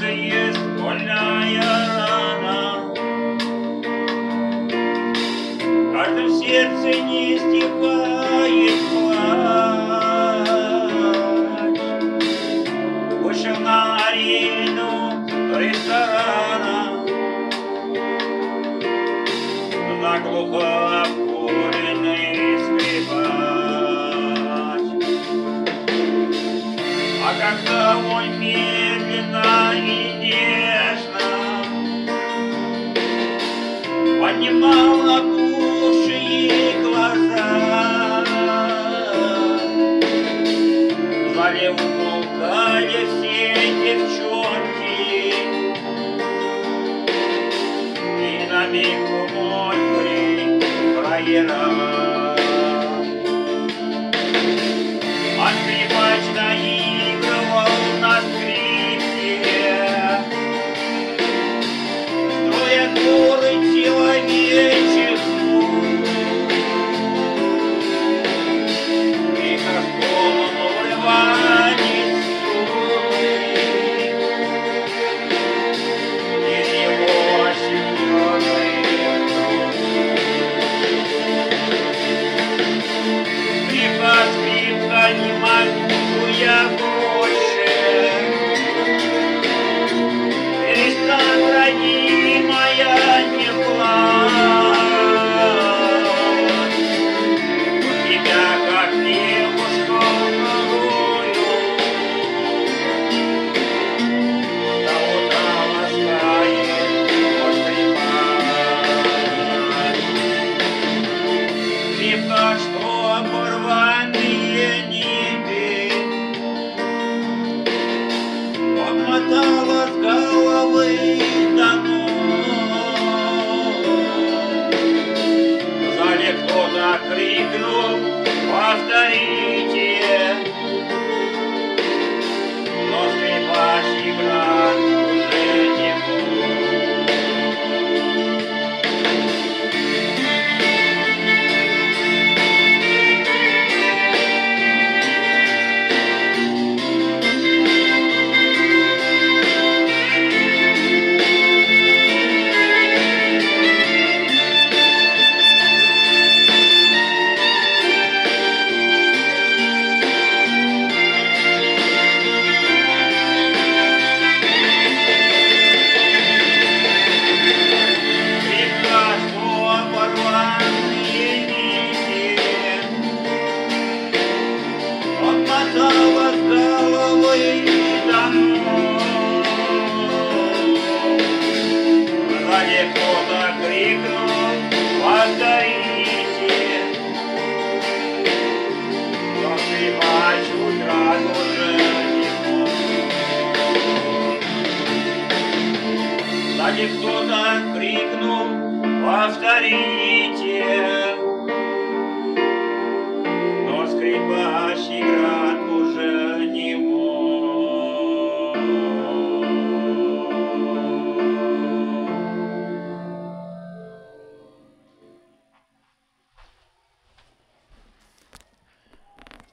сердце есть больная рана, в каждом сердце не стихает плач. Вышел на арену ресторана, наглухо обкуренный скрипач. А когда он медленно и нежно поднимал опухшие глаза, в зале умолкали все девчонки, и на миг умолкли фраера. А скрипач наигрывал на скрипке, строя горы человечек ног, и как он урывает струны из его щекотных рук. Скрипка, не могу я больше, перестань, родимая, не плачь. У тебя, как девушка вторую, до утра ласкает скрипач. Скрипка, что оборванные нити обмотала с головы до ног. В зале кто-то крикнул: повторите, но скрипач играть уже не мог. Обмотала с головы до ног. В зале кто-то крикнул: повторите, но скрипач играть уже не мог. В зале кто-то крикнул: повторите, но скрипач играть